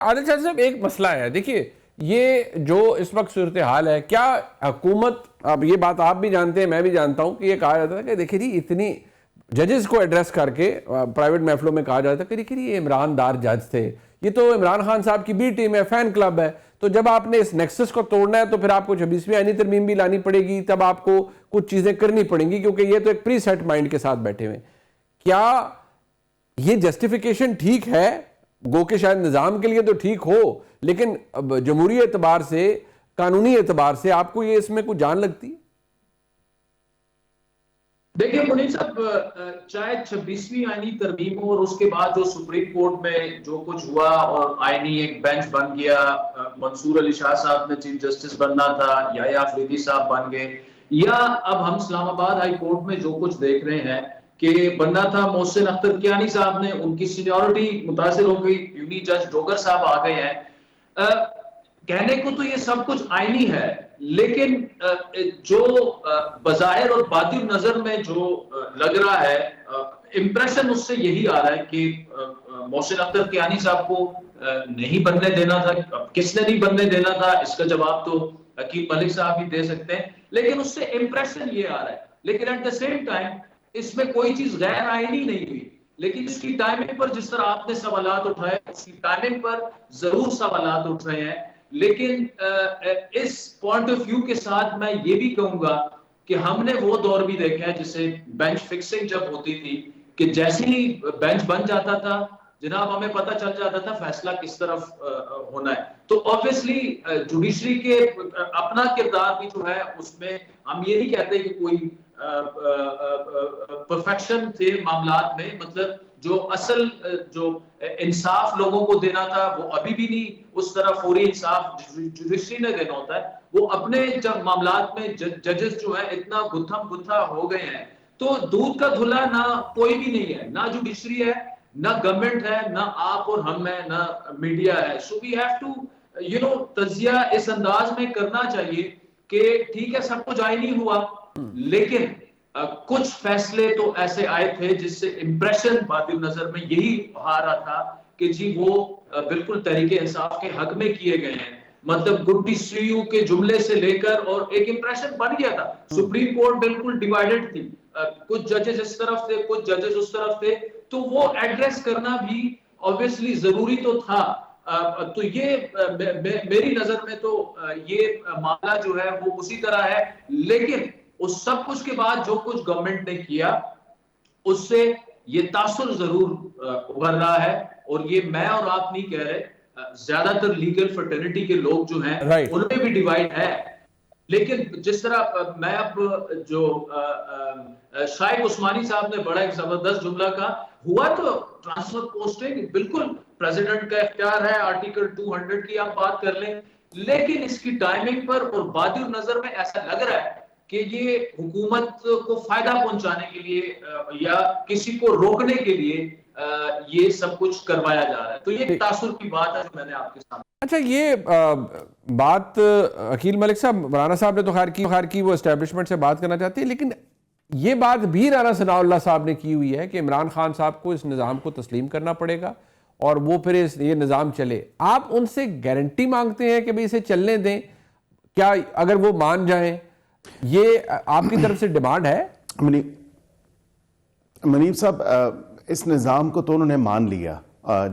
عادل شاہ صاحب ایک مسئلہ ہے، دیکھیے یہ جو اس وقت صورتحال ہے، کیا حکومت، اب یہ بات آپ بھی جانتے ہیں میں بھی جانتا ہوں کہ یہ کہا جاتا ہے کہ دیکھیے جی اتنی ججز کو ایڈریس کر کے پرائیویٹ محفلوں میں کہا جاتا ہے کہ دیکھیے یہ عمران دار جج تھے، یہ تو عمران خان صاحب کی بی ٹیم ہے، فین کلب ہے، تو جب آپ نے اس نیکسس کو توڑنا ہے تو پھر آپ کو 26ویں آئینی ترمیم بھی لانی پڑے گی، تب آپ کو کچھ چیزیں کرنی پڑیں گی کیونکہ یہ تو ایک پری سیٹ مائنڈ کے ساتھ بیٹھے ہوئے ہیں۔ کیا یہ جسٹیفیکیشن ٹھیک ہے؟ گو کہ شاید نظام کے لیے تو ٹھیک ہو، لیکن جمہوری اعتبار سے، قانونی اعتبار سے آپ کو یہ اس میں کوئی جان لگتی ہے؟ دیکھیں منیر صاحب، چاہے 26ویں آئینی ترمیم ہو اور اس کے بعد جو سپریم کورٹ میں جو کچھ ہوا اور آئینی ایک بینچ بن گیا، منصور علی شاہ صاحب نے چیف جسٹس بننا تھا، یحییٰ افریدی صاحب بن گئے، یا اب ہم اسلام آباد ہائی کورٹ میں جو کچھ دیکھ رہے ہیں کہ بننا تھا محسن اختر کیانی صاحب نے، ان کی سینیورٹی متاثر ہو گئی، یونی جج ڈوگر صاحب آ گئے ہیں۔ کہنے کو تو یہ سب کچھ آئینی ہے، لیکن جو بظاہر اور باطن نظر میں جو لگ رہا ہے، امپریشن اس سے یہی آ رہا ہے کہ محسن اختر کیانی صاحب کو نہیں بننے دینا تھا۔ کس نے نہیں بننے دینا تھا اس کا جواب تو حکیم ملک صاحب ہی دے سکتے ہیں، لیکن اس سے امپریشن یہ آ رہا ہے۔ لیکن ایٹ دا سیم ٹائم اس میں کوئی چیز غیر آئینی نہیں ہوئی، لیکن اس کی ٹائمنگ پر جس طرح آپ نے سوالات اٹھائے، اس کی ٹائمنگ پر ضرور سوالات اٹھ رہے ہیں، لیکن اس پوائنٹ آف ویو کے ساتھ میں یہ بھی کہوں گا کہ ہم نے وہ دور بھی دیکھا ہے جسے بینچ فکسنگ جب ہوتی تھی کہ جیسے ہی بینچ بن جاتا تھا جناب ہمیں پتہ چل جاتا تھا فیصلہ کس طرف ہونا ہے۔ تو obviously جوڈیشری کے اپنا کردار بھی جو ہے اس میں ہم یہ نہیں کہتے کہ کوئی پرفیکشن تھے معاملات میں، مطلب جو اصل جو انصاف لوگوں کو دینا تھا وہ ابھی بھی نہیں اس طرح فوری انصاف جوڈیشری نے دینا ہوتا ہے۔ وہ اپنے جب معاملات میں ججز جو ہے اتنا گتھم گتھا ہو گئے ہیں تو دودھ کا دھلا نہ کوئی بھی نہیں ہے، نہ جوڈیشری ہے، نہ گورنمنٹ ہے، نہ آپ اور ہم ہیں، نہ میڈیا ہے۔ سو وی ہیو ٹو تجزیہ اس انداز میں کرنا چاہیے کہ ٹھیک ہے سب کچھ آئینی ہوا، لیکن کچھ فیصلے تو ایسے آئے تھے جس سے امپریشن باطن نظر میں یہی آ رہا تھا کہ جی وہ بالکل تحریک انصاف کے حق میں کیے گئے ہیں، مطلب گڈ ٹو سی یو کے جملے سے لے کر، اور ایک امپریشن بن گیا تھا۔ سپریم کورٹ بالکل ڈیوائیڈڈ تھی، کچھ ججز اس طرف تھے کچھ ججز اس طرف تھے، تو وہ ایڈریس کرنا بھی obviously ضروری تو تھا۔ تو یہ میری نظر میں تو یہ معاملہ جو ہے وہ اسی طرح ہے، لیکن اس سب کچھ کے بعد جو کچھ گورنمنٹ نے کیا اس سے یہ تاثر ضرور ابھر رہا ہے، اور یہ میں اور آپ نہیں کہہ رہے، زیادہ تر لیگل فرٹرنیٹی کے لوگ جو ہیں ان میں بھی ڈیوائیڈ ہے۔ لیکن جس طرح میں اب جو شائق عثمانی صاحب نے بڑا ایک زبردست جملہ کہا، ہوا تو ٹرانسفر پوسٹنگ بالکل پریزیڈنٹ کا اختیار ہے، آرٹیکل 200 کی آپ بات کر لیں، لیکن اس کی ٹائمنگ پر اور بادی نظر میں ایسا لگ رہا ہے کہ یہ حکومت کو فائدہ پہنچانے کے لیے یا کسی کو روکنے کے لیے یہ سب کچھ کروایا جا رہا ہے۔ تو یہ تاثر کی بات ہے جو میں نے آپ کے سامنے۔ اچھا یہ بات عقیل ملک صاحب، مولانا صاحب نے تو خیر کی وہ اسٹیبلشمنٹ سے بات کرنا چاہتے ہیں، لیکن یہ بات بھی رانا ثناء اللہ صاحب نے کی ہوئی ہے کہ عمران خان صاحب کو اس نظام کو تسلیم کرنا پڑے گا اور وہ پھر یہ نظام چلے۔ آپ ان سے گارنٹی مانگتے ہیں کہ بھئی اسے چلنے دیں؟ کیا اگر وہ مان جائیں، یہ آپ کی طرف سے ڈیمانڈ ہے؟ منیب صاحب، اس نظام کو تو انہوں نے مان لیا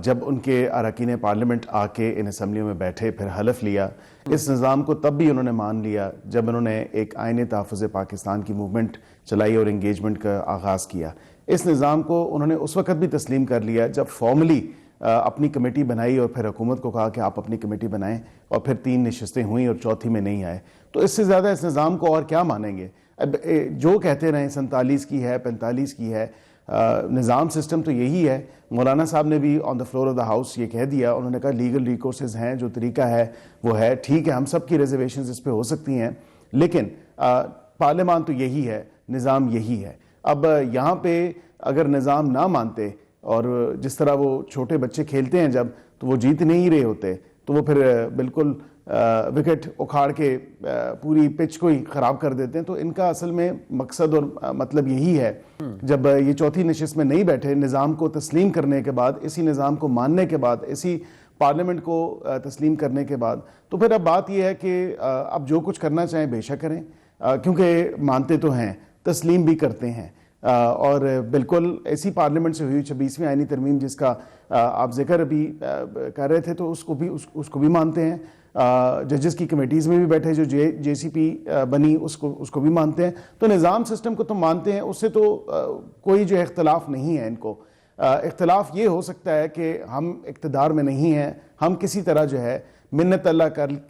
جب ان کے اراکین پارلیمنٹ آ کے ان اسمبلیوں میں بیٹھے، پھر حلف لیا۔ اس نظام کو تب بھی انہوں نے مان لیا جب انہوں نے ایک آئین تحفظ پاکستان کی موومنٹ چلائی اور انگیجمنٹ کا آغاز کیا۔ اس نظام کو انہوں نے اس وقت بھی تسلیم کر لیا جب فارملی اپنی کمیٹی بنائی اور پھر حکومت کو کہا کہ آپ اپنی کمیٹی بنائیں، اور پھر 3 نشستیں ہوئیں اور چوتھی میں نہیں آئے۔ تو اس سے زیادہ اس نظام کو اور کیا مانیں گے؟ اب جو کہتے رہیں 47 کی ہے 45 کی ہے، نظام سسٹم تو یہی ہے۔ مولانا صاحب نے بھی on the floor of the house یہ کہہ دیا، انہوں نے کہا لیگل ریکورسز ہیں، جو طریقہ ہے وہ ہے، ٹھیک ہے ہم سب کی ریزرویشنز اس پہ ہو سکتی ہیں، لیکن پارلیمان تو یہی ہے، نظام یہی ہے۔ اب یہاں پہ اگر نظام نہ مانتے اور جس طرح وہ چھوٹے بچے کھیلتے ہیں جب، تو وہ جیت نہیں رہے ہوتے تو وہ پھر بالکل وکٹ اکھاڑ کے پوری پچ کو ہی خراب کر دیتے ہیں۔ تو ان کا اصل میں مقصد اور مطلب یہی ہے، جب یہ چوتھی نشست میں نہیں بیٹھے، نظام کو تسلیم کرنے کے بعد، اسی نظام کو ماننے کے بعد، اسی پارلیمنٹ کو تسلیم کرنے کے بعد تو پھر اب بات یہ ہے کہ اب جو کچھ کرنا چاہیں بے شک کریں، کیونکہ مانتے تو ہیں، تسلیم بھی کرتے ہیں، اور بالکل ایسی پارلیمنٹ سے ہوئی 26ویں آئینی ترمیم جس کا آپ ذکر ابھی کر رہے تھے، تو اس کو بھی مانتے ہیں، ججز کی کمیٹیز میں بھی بیٹھے جو جے سی پی بنی اس کو بھی مانتے ہیں، تو نظام سسٹم کو تو مانتے ہیں، اس سے تو کوئی جو اختلاف نہیں ہے ان کو۔ اختلاف یہ ہو سکتا ہے کہ ہم اقتدار میں نہیں ہیں، ہم کسی طرح جو ہے منت اللہ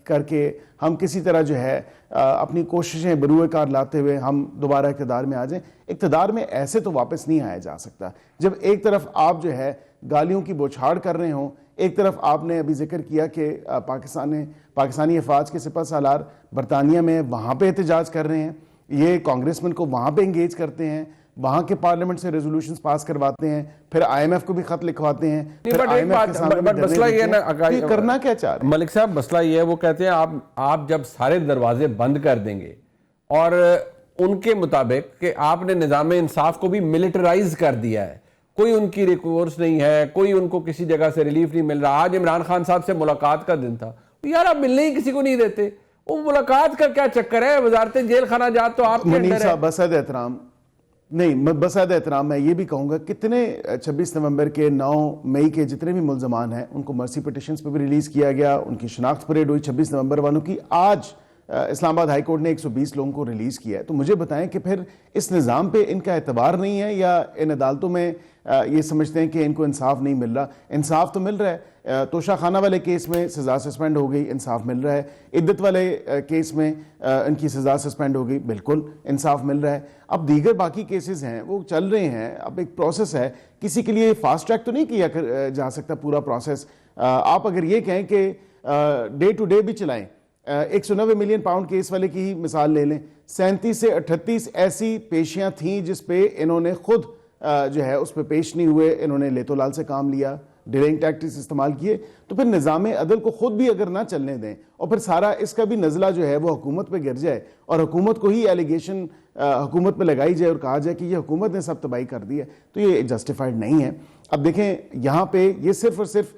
کر کے ہم کسی طرح جو ہے اپنی کوششیں بروئے کار لاتے ہوئے ہم دوبارہ اقتدار میں آ جائیں۔ اقتدار میں ایسے تو واپس نہیں آیا جا سکتا۔ جب ایک طرف آپ جو ہے گالیوں کی بوچھاڑ کر رہے ہوں، ایک طرف آپ نے ابھی ذکر کیا کہ پاکستانی افواج کے سپہ سالار برطانیہ میں وہاں پہ احتجاج کر رہے ہیں، یہ کانگریسمین کو وہاں پہ انگیج کرتے ہیں، وہاں کے پارلیمنٹ سے ریزولوشنز پاس کرواتے ہیں، پھر آئی ایم ایف کو بھی خط لکھواتے ہیں، پھر آئی ایم ایف کے سامنے بھی مسئلہ یہ ہے نا، یہ کرنا کیا چاہ رہے ہیں ملک صاحب؟ مسئلہ یہ ہے، وہ کہتے ہیں آپ جب سارے دروازے بند کر دیں گے اور ان کے مطابق کہ آپ نے نظام انصاف کو بھی ملٹرائز کر دیا ہے، کوئی ان کی ریکورس نہیں ہے، کوئی ان کو کسی جگہ سے ریلیف نہیں مل رہا۔ آج عمران خان صاحب سے ملاقات کا دن تھا، یار آپ ملنے ہی کسی کو نہیں دیتے، وہ ملاقات کا کیا چکر ہے؟ وزارت جیل خانہ جات تو آپ کے منیر اندر ہے۔ صاحب بسعد احترام نہیں، بسعد احترام میں یہ بھی کہوں گا کتنے 26 نومبر کے 9 مئی کے جتنے بھی ملزمان ہیں ان کو مرسی پٹیشنز پہ بھی ریلیز کیا گیا، ان کی شناخت پریڈ ہوئی 26 نومبر والوں کی۔ آج اسلام آباد ہائی کورٹ نے 120 لوگوں کو ریلیز کیا ہے، تو مجھے بتائیں کہ پھر اس نظام پہ ان کا اعتبار نہیں ہے یا ان عدالتوں میں یہ سمجھتے ہیں کہ ان کو انصاف نہیں مل رہا؟ انصاف تو مل رہا ہے، توشہ خانہ والے کیس میں سزا سسپینڈ ہو گئی، انصاف مل رہا ہے، عدت والے کیس میں ان کی سزا سسپینڈ ہو گئی، بالکل انصاف مل رہا ہے۔ اب دیگر باقی کیسز ہیں وہ چل رہے ہیں، اب ایک پروسیس ہے، کسی کے لیے فاسٹ ٹریک تو نہیں کیا جا سکتا پورا پروسیس۔ آپ اگر یہ کہیں کہ ڈے ٹو ڈے بھی چلائیں، 190 ملین پاؤنڈ کیس والے کی ہی مثال لے لیں، 37 سے 38 ایسی پیشیاں تھیں جس پہ انہوں نے خود جو ہے اس پہ پیش نہیں ہوئے، انہوں نے لیتو لال سے کام لیا، ڈیلنگ ٹیکٹکس استعمال کیے، تو پھر نظام عدل کو خود بھی اگر نہ چلنے دیں اور پھر سارا اس کا بھی نزلہ جو ہے وہ حکومت پہ گر جائے اور حکومت کو ہی ایلیگیشن حکومت پہ لگائی جائے اور کہا جائے کہ یہ حکومت نے سب تباہی کر دی ہے، تو یہ جسٹیفائڈ نہیں ہے۔ اب دیکھیں یہاں پہ یہ صرف اور صرف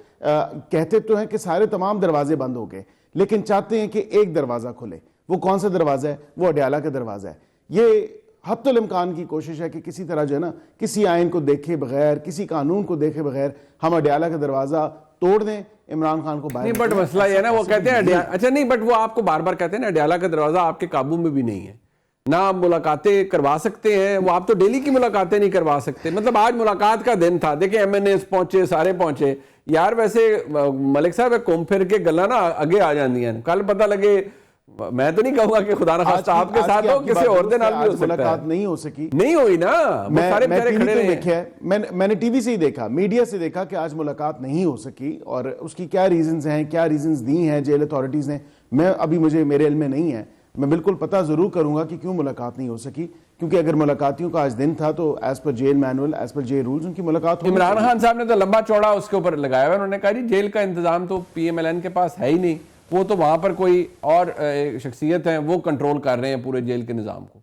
کہتے تو ہیں کہ سارے تمام دروازے بند ہو گئے، لیکن چاہتے ہیں کہ ایک دروازہ کھلے۔ وہ کون سا دروازہ ہے؟ وہ اڈیالہ کا دروازہ ہے۔ یہ حتی الامکان کی کوشش ہے کہ کسی طرح جو ہے نا کسی آئین کو دیکھے بغیر، کسی قانون کو دیکھے بغیر ہم اڈیالہ کا دروازہ توڑ دیں، عمران خان کو باہر نہیں، بٹ مسئلہ یہ ہے نا، وہ کہتے ہیں اچھا نہیں، بٹ وہ آپ کو بار بار کہتے ہیں نا اڈیالہ کا دروازہ آپ کے قابو میں بھی نہیں ہے، نہ آپ ملاقاتیں کروا سکتے ہیں، وہ آپ تو ڈیلی کی ملاقاتیں نہیں کروا سکتے۔ مطلب آج ملاقات کا دن تھا، دیکھیں ایم این ایز پہنچے، سارے پہنچے، یار ویسے ملک صاحب گھوم پھر کے گلا نا آگے آ جاندی ہیں، کل پتہ لگے، میں تو نہیں کہوں گا کہ خدا نہ خواستہ آپ کے ساتھ ہو، کسی اور دن آپ بھی ہو سکتا ہے۔ ملاقات نہیں ہو سکی، نہیں ہوئی نا، وہ سارے بیچارے کھڑے رہے ہیں۔ میں نے ٹی وی سے ہی دیکھا، میڈیا سے دیکھا کہ آج ملاقات نہیں ہو سکی، اور اس کی کیا ریزنز ہیں، کیا ریزنز دی ہیں جیل اتھارٹیز نے، میں ابھی مجھے میرے علم میں نہیں ہے، میں بالکل پتہ ضرور کروں گا کہ کیوں ملاقات نہیں ہو سکی، کیونکہ اگر ملاقاتیوں کا آج دن تھا تو as per jail manual, as per jail rules ان کی ملاقات ہو۔ عمران خان صاحب نے تو لمبا چوڑا اس کے اوپر لگایا ہوا، انہوں نے کہا جی جیل کا انتظام تو پی ایم ایل این کے پاس ہے ہی نہیں، وہ تو وہاں پر کوئی اور شخصیت ہیں وہ کنٹرول کر رہے ہیں پورے جیل کے نظام کو۔